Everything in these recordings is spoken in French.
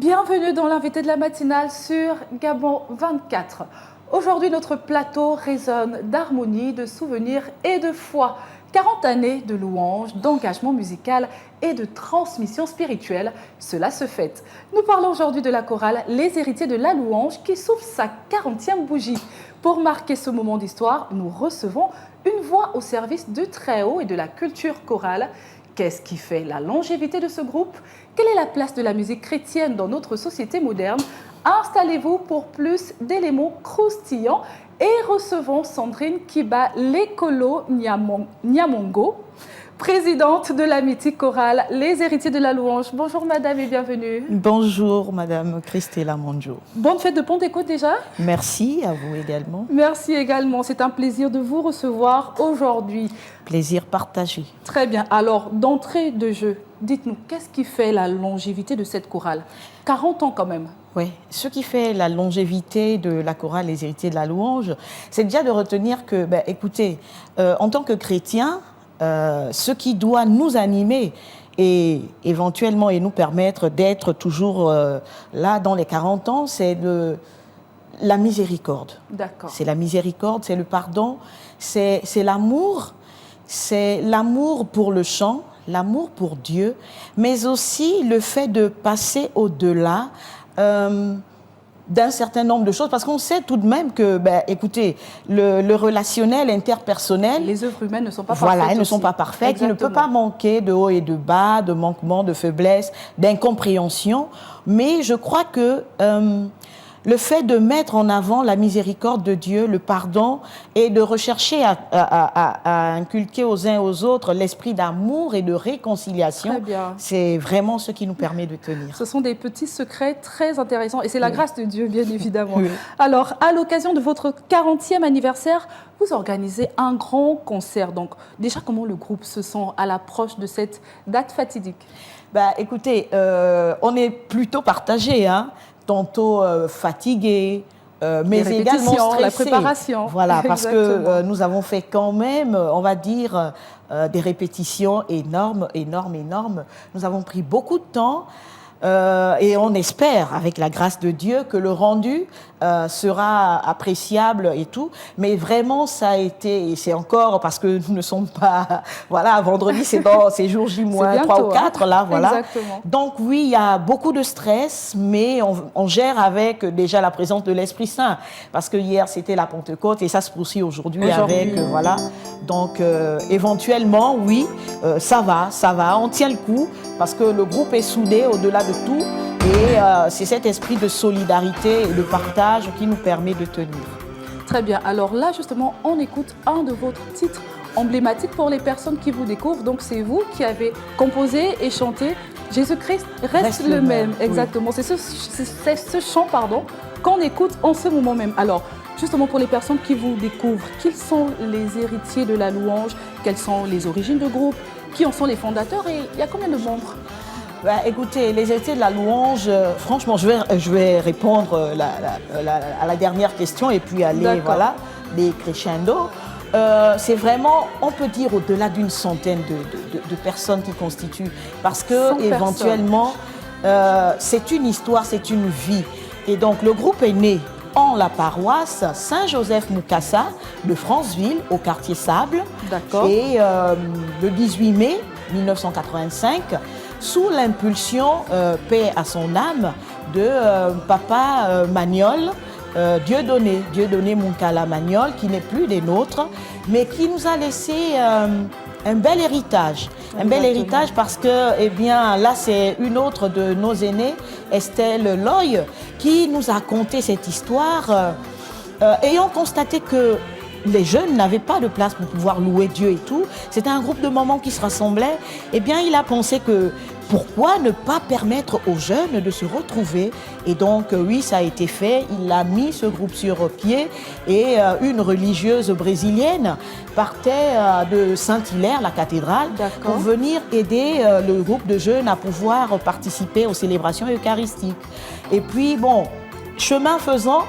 Bienvenue dans l'invité de la matinale sur Gabon 24. Aujourd'hui, notre plateau résonne d'harmonie, de souvenirs et de foi. 40 années de louanges, d'engagement musical et de transmission spirituelle, cela se fête. Nous parlons aujourd'hui de la chorale Les Héritiers de la Louange qui souffle sa 40e bougie. Pour marquer ce moment d'histoire, nous recevons une voix au service du Très-Haut et de la culture chorale. Qu'est-ce qui fait la longévité de ce groupe? Quelle est la place de la musique chrétienne dans notre société moderne? Installez-vous pour plus d'éléments croustillants et recevons Sandrine Kiba Lekolo Nyamongo, présidente de la mythique chorale Les Héritiers de la Louange. Bonjour madame et bienvenue. Bonjour madame Christella Monjo. Bonne fête de Pentecôte déjà. Merci à vous également. Merci également, c'est un plaisir de vous recevoir aujourd'hui. Plaisir partagé. Très bien, alors d'entrée de jeu, dites-nous, qu'est-ce qui fait la longévité de cette chorale? 40 ans quand même. Oui, ce qui fait la longévité de la chorale Les Héritiers de la Louange, c'est déjà de retenir que, écoutez, en tant que chrétiens, ce qui doit nous animer et éventuellement et nous permettre d'être toujours là dans les 40 ans, c'est la miséricorde. D'accord. C'est la miséricorde, c'est le pardon, c'est l'amour pour le chant, l'amour pour Dieu, mais aussi le fait de passer au-delà d'un certain nombre de choses, parce qu'on sait tout de même que, écoutez, le relationnel interpersonnel... Les œuvres humaines ne sont pas parfaites. Voilà, elles ne sont pas parfaites. Exactement. Il ne peut pas manquer de haut et de bas, de manquements, de faiblesses, d'incompréhension. Mais je crois que le fait de mettre en avant la miséricorde de Dieu, le pardon, et de rechercher à inculquer aux uns et aux autres l'esprit d'amour et de réconciliation, c'est vraiment ce qui nous permet de tenir. Ce sont des petits secrets très intéressants et c'est la grâce de Dieu, bien évidemment. Oui. Alors, à l'occasion de votre 40e anniversaire, vous organisez un grand concert. Donc, déjà, comment le groupe se sent à l'approche de cette date fatidique? Écoutez, on est plutôt partagé, hein. Tantôt fatigué, mais également stressé. La préparation. Voilà, parce que nous avons fait quand même, on va dire, des répétitions énormes. Nous avons pris beaucoup de temps et on espère, avec la grâce de Dieu, que le rendu sera appréciable et tout. Mais vraiment, ça a été, et c'est encore parce que nous ne sommes pas... Voilà, vendredi, c'est jour J-3 ou 4, là, voilà. Exactement. Donc oui, il y a beaucoup de stress, mais on gère avec déjà la présence de l'Esprit Saint. Parce que hier, c'était la Pentecôte et ça se poursuit aujourd'hui avec... voilà. Donc, éventuellement, oui, ça va, on tient le coup parce que le groupe est soudé au-delà de tout et c'est cet esprit de solidarité et de partage qui nous permet de tenir. Très bien. Alors là, justement, on écoute un de votre titres emblématique pour les personnes qui vous découvrent. Donc, c'est vous qui avez composé et chanté « Jésus-Christ reste le même ». Exactement. Oui. C'est ce chant, qu'on écoute en ce moment même. Alors, justement, pour les personnes qui vous découvrent, qui sont les héritiers de la louange? Quelles sont les origines du groupe? Qui en sont les fondateurs? Et il y a combien de membres? Écoutez, les héritiers de la louange, franchement, je vais répondre à la dernière question et puis aller, voilà, les crescendo. C'est vraiment, on peut dire, au-delà d'une centaine de personnes qui constituent, parce que éventuellement, c'est une histoire, c'est une vie. Et donc, le groupe est né en la paroisse Saint-Joseph-Moukassa de Franceville, au quartier Sable. D'accord. Et le 18 mai 1985, sous l'impulsion, paix à son âme, de papa Magnol, Dieudonné Moukala Magnol, qui n'est plus des nôtres, mais qui nous a laissé un bel héritage. Un bel héritage parce que, eh bien, là, c'est une autre de nos aînés, Estelle Loy, qui nous a conté cette histoire, ayant constaté que les jeunes n'avaient pas de place pour pouvoir louer Dieu et tout. C'était un groupe de mamans qui se rassemblaient. Eh bien, il a pensé que pourquoi ne pas permettre aux jeunes de se retrouver? Et donc, oui, ça a été fait. Il a mis ce groupe sur pied et une religieuse brésilienne partait de Saint-Hilaire, la cathédrale, pour venir aider le groupe de jeunes à pouvoir participer aux célébrations eucharistiques. Et puis, bon, chemin faisant,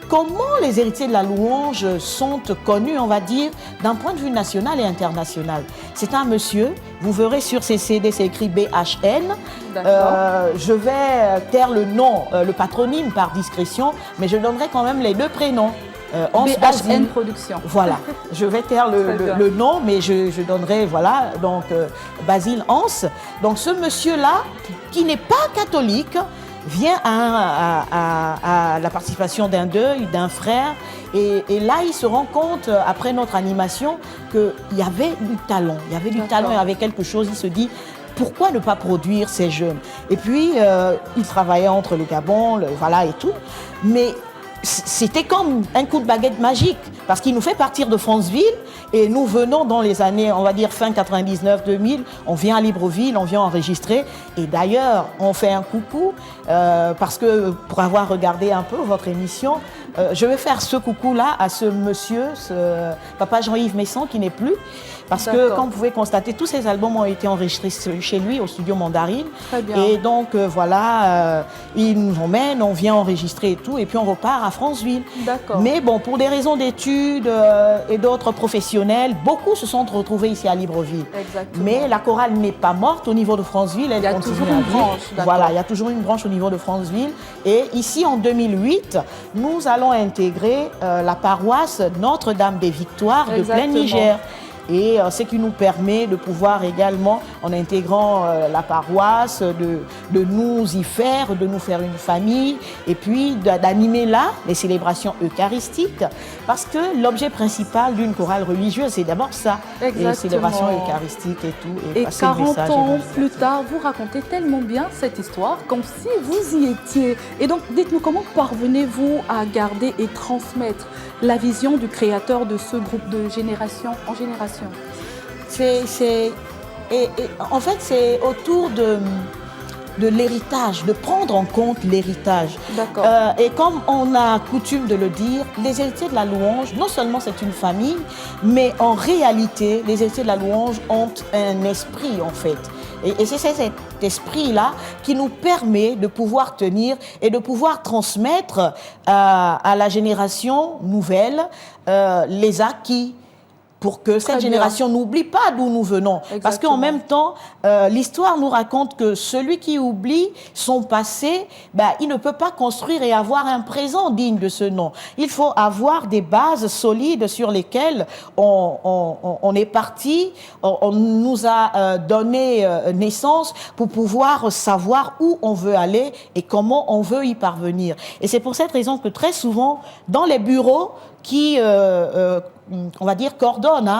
comment les héritiers de la louange sont connus, on va dire, d'un point de vue national et international. C'est un monsieur, vous verrez sur ces CD, c'est écrit BHN. Je vais taire le nom, le patronyme par discrétion, mais je donnerai quand même les deux prénoms. BHN Production. Voilà, je vais taire le nom, mais je donnerai, voilà, donc Basile Hans. Donc ce monsieur-là, qui n'est pas catholique, vient à la participation d'un deuil, d'un frère, et là il se rend compte, après notre animation, qu'il y avait du talent, il y avait du talent, il y avait quelque chose, il se dit, pourquoi ne pas produire ces jeunes? Et puis, il travaillait entre le Gabon, voilà et tout, mais c'était comme un coup de baguette magique, parce qu'il nous fait partir de Franceville, et nous venons dans les années, on va dire fin 99-2000, on vient à Libreville, on vient enregistrer, et d'ailleurs, on fait un coucou, parce que pour avoir regardé un peu votre émission, je vais faire ce coucou-là à ce monsieur, ce papa Jean-Yves Messon, qui n'est plus, parce que, comme vous pouvez constater, tous ces albums ont été enregistrés chez lui, au studio Mandarine. Très bien. Et donc, voilà, il nous emmène, on vient enregistrer et tout, et puis on repart à Franceville. D'accord. Mais bon, pour des raisons d'études et d'autres professionnels, beaucoup se sont retrouvés ici à Libreville. Exactement. Mais la chorale n'est pas morte au niveau de Franceville, elle continue à vivre. Il y a toujours une branche, voilà, il y a toujours une branche au niveau de Franceville. Et ici, en 2008, nous allons intégrer la paroisse Notre-Dame des Victoires de Plein Niger. Et ce qui nous permet de pouvoir également, en intégrant la paroisse, de nous y faire, de nous faire une famille, et puis d'animer là les célébrations eucharistiques, parce que l'objet principal d'une chorale religieuse, c'est d'abord ça, les célébrations eucharistiques et tout. Et 40 ans plus tard, vous racontez tellement bien cette histoire, comme si vous y étiez. Et donc, dites-nous, comment parvenez-vous à garder et transmettre la vision du créateur de ce groupe de génération en génération? En fait, c'est autour de l'héritage, de prendre en compte l'héritage. D'accord. Et comme on a coutume de le dire, les héritiers de la louange, non seulement c'est une famille, mais en réalité, les héritiers de la louange ont un esprit, en fait. Et c'est cet esprit-là qui nous permet de pouvoir tenir et de pouvoir transmettre à la génération nouvelle les acquis, pour que cette génération n'oublie pas d'où nous venons. Exactement. Parce qu'en même temps, l'histoire nous raconte que celui qui oublie son passé, il ne peut pas construire et avoir un présent digne de ce nom. Il faut avoir des bases solides sur lesquelles on est parti, on nous a donné naissance pour pouvoir savoir où on veut aller et comment on veut y parvenir. Et c'est pour cette raison que très souvent, dans les bureaux qui on va dire, coordonne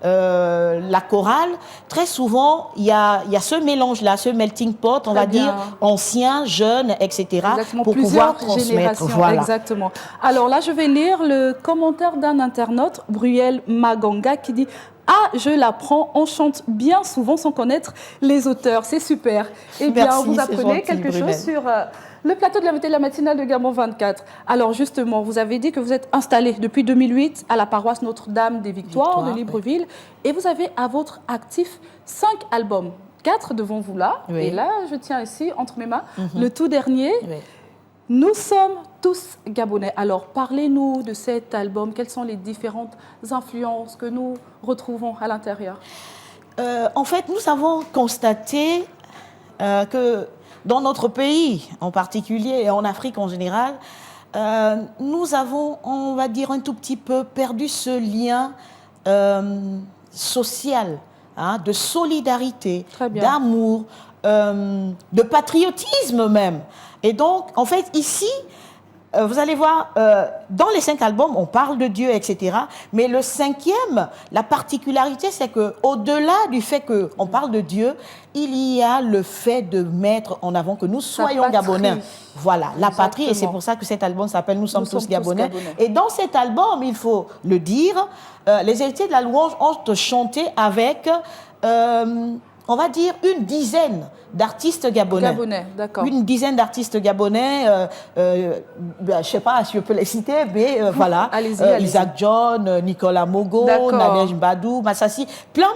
la chorale. Très souvent, il y a ce mélange-là, ce melting pot, on va dire, ancien, jeune, etc., exactement, pour pouvoir transmettre. Voilà. Exactement. Alors là, je vais lire le commentaire d'un internaute, Bruel Maganga, qui dit « Ah, je l'apprends, on chante bien souvent sans connaître les auteurs. C'est super. » Eh bien, merci, vous apprenez quelque chose sur le plateau de la matinale de Gabon 24. Alors justement, vous avez dit que vous êtes installé depuis 2008 à la paroisse Notre-Dame des Victoires de Libreville, et vous avez à votre actif 5 albums, 4 devant vous là, et là, je tiens ici entre mes mains le tout dernier. Nous sommes tous Gabonais. Alors, parlez-nous de cet album. Quelles sont les différentes influences que nous retrouvons à l'intérieur? En fait, nous avons constaté que dans notre pays en particulier et en Afrique en général, nous avons, on va dire, un tout petit peu perdu ce lien social, de solidarité, d'amour, de patriotisme même. Et donc, en fait, ici, vous allez voir, dans les 5 albums, on parle de Dieu, etc. Mais le 5e, la particularité, c'est qu'au-delà du fait qu'on parle de Dieu, il y a le fait de mettre en avant que nous soyons Gabonais. Voilà, la patrie. Et c'est pour ça que cet album s'appelle « Nous sommes tous Gabonais ». Et dans cet album, il faut le dire, les héritiers de la louange ont chanté avec, on va dire, une dizaine d'artistes gabonais. Une dizaine d'artistes gabonais, je ne sais pas si je peux les citer, mais voilà. Isaac John, Nicolas Mogo, Nadège Badou, Massassi, plein.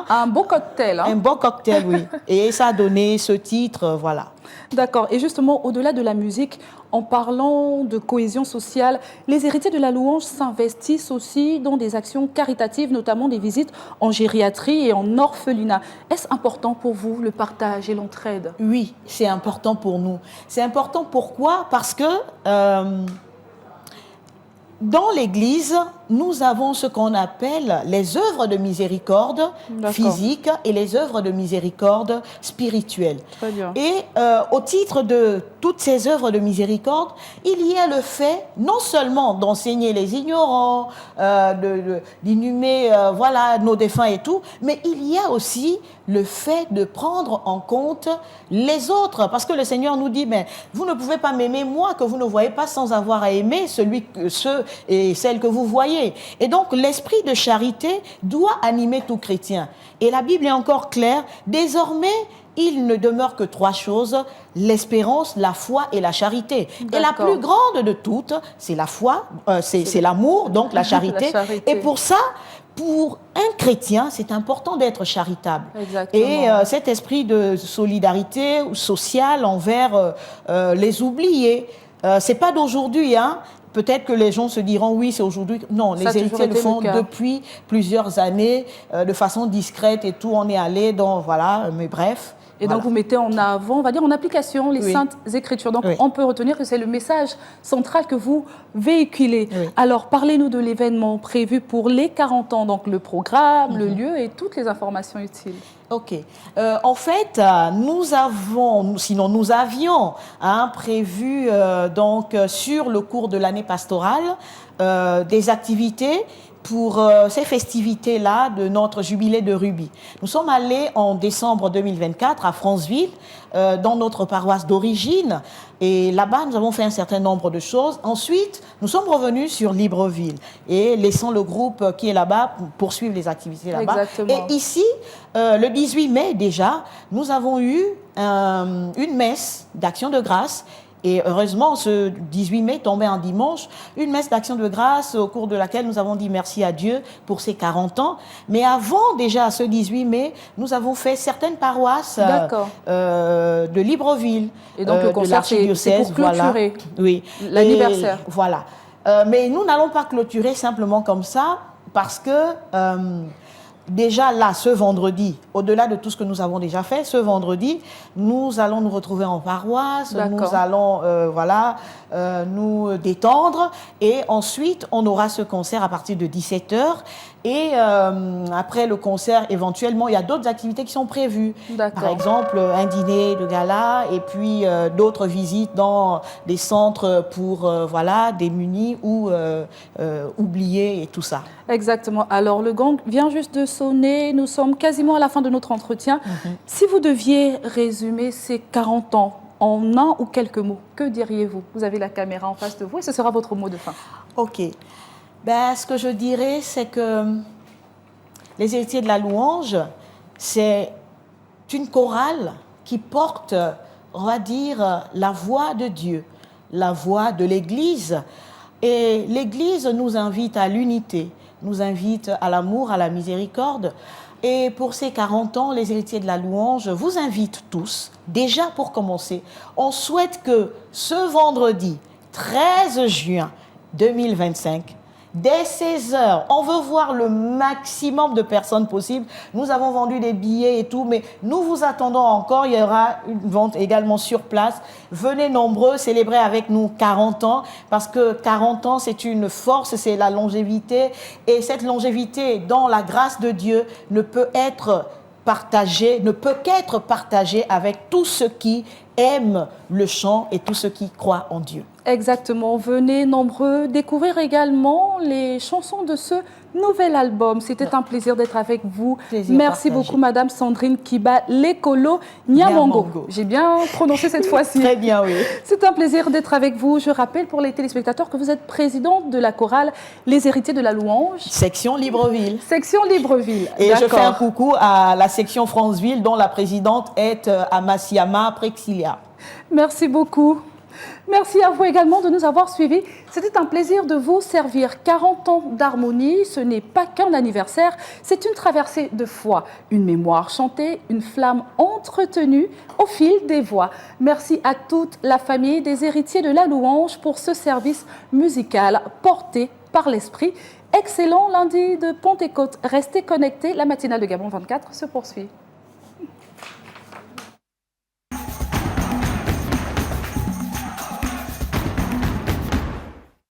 Un beau cocktail. Un beau cocktail, oui. Et ça a donné ce titre, voilà. D'accord. Et justement, au-delà de la musique, en parlant de cohésion sociale, les héritiers de la louange s'investissent aussi dans des actions caritatives, notamment des visites en gériatrie et en orphelinat. Est-ce important pour vous, le partage et l'entraide? Oui, c'est important pour nous. C'est important pourquoi? Parce que dans l'Église, nous avons ce qu'on appelle les œuvres de miséricorde physique et les œuvres de miséricorde spirituelle. Très bien. Et au titre de toutes ces œuvres de miséricorde, il y a le fait non seulement d'enseigner les ignorants, d'inhumer voilà, nos défunts et tout, mais il y a aussi le fait de prendre en compte les autres. Parce que le Seigneur nous dit, mais vous ne pouvez pas m'aimer moi, que vous ne voyez pas, sans avoir à aimer ceux et celles que vous voyez. Et donc, l'esprit de charité doit animer tout chrétien. Et la Bible est encore claire, désormais, il ne demeure que 3 choses, l'espérance, la foi et la charité. Et la plus grande de toutes, c'est la foi, c'est l'amour, donc la charité. La charité. Et pour ça, pour un chrétien, c'est important d'être charitable. Exactement. Et cet esprit de solidarité sociale envers les oubliés, c'est pas d'aujourd'hui, hein. Peut-être que les gens se diront, oui, c'est aujourd'hui. Non, les héritiers le font depuis plusieurs années, de façon discrète et tout. On est allé dans, voilà, mais bref. Et donc, vous mettez en avant, on va dire en application, les Saintes Écritures. Donc, on peut retenir que c'est le message central que vous véhiculez. Oui. Alors, parlez-nous de l'événement prévu pour les 40 ans, donc le programme, le lieu et toutes les informations utiles. Ok. En fait, nous avions prévu donc sur le cours de l'année pastorale des activités pour ces festivités-là de notre jubilé de Rubis. Nous sommes allés en décembre 2024 à Franceville, dans notre paroisse d'origine. Et là-bas, nous avons fait un certain nombre de choses. Ensuite, nous sommes revenus sur Libreville et laissons le groupe qui est là-bas poursuivre les activités là-bas. Et ici, le 18 mai déjà, nous avons eu une messe d'action de grâce. Et heureusement, ce 18 mai tombait un dimanche, une messe d'action de grâce au cours de laquelle nous avons dit merci à Dieu pour ses 40 ans. Mais avant déjà ce 18 mai, nous avons fait certaines paroisses de Libreville. Et donc le concert, c'est pour clôturer l'anniversaire. Voilà. Mais nous n'allons pas clôturer simplement comme ça parce que... déjà là, ce vendredi, au-delà de tout ce que nous avons déjà fait, ce vendredi, nous allons nous retrouver en paroisse, nous allons nous détendre et ensuite on aura ce concert à partir de 17h et après le concert, éventuellement, il y a d'autres activités qui sont prévues. Par exemple, un dîner de gala et puis d'autres visites dans des centres pour démunis ou oubliés et tout ça. Exactement. Alors, le gong vient juste de sonner. Nous sommes quasiment à la fin de notre entretien. Si vous deviez résumer ces 40 ans en un ou quelques mots, que diriez-vous? Vous avez la caméra en face de vous et ce sera votre mot de fin. OK. Ce que je dirais, c'est que les héritiers de la louange, c'est une chorale qui porte, on va dire, la voix de Dieu, la voix de l'Église. Et l'Église nous invite à l'unité, nous invite à l'amour, à la miséricorde. Et pour ces 40 ans, les héritiers de la louange vous invitent tous, déjà pour commencer, on souhaite que ce vendredi 13 juin 2025, dès 16h, on veut voir le maximum de personnes possible. Nous avons vendu des billets et tout, mais nous vous attendons encore. Il y aura une vente également sur place. Venez nombreux célébrer avec nous 40 ans, parce que 40 ans, c'est une force, c'est la longévité. Et cette longévité, dans la grâce de Dieu, ne peut qu'être partagée avec tous ceux qui aiment le chant et tous ceux qui croient en Dieu. Exactement. Venez nombreux découvrir également les chansons de ce nouvel album. C'était un plaisir d'être avec vous. Merci beaucoup, Madame Sandrine Kiba Lekolo Nyamongo. J'ai bien prononcé cette fois-ci. Très bien, oui. C'est un plaisir d'être avec vous. Je rappelle pour les téléspectateurs que vous êtes présidente de la chorale Les Héritiers de la Louange. Section Libreville. Section Libreville. Et je fais un coucou à la section Franceville, dont la présidente est Amassiama Prexilia. Merci beaucoup. Merci à vous également de nous avoir suivis. C'était un plaisir de vous servir. 40 ans d'harmonie, ce n'est pas qu'un anniversaire, c'est une traversée de foi, une mémoire chantée, une flamme entretenue au fil des voix. Merci à toute la famille des héritiers de la louange pour ce service musical porté par l'esprit. Excellent lundi de Pentecôte. Restez connectés, la matinale de Gabon 24 se poursuit.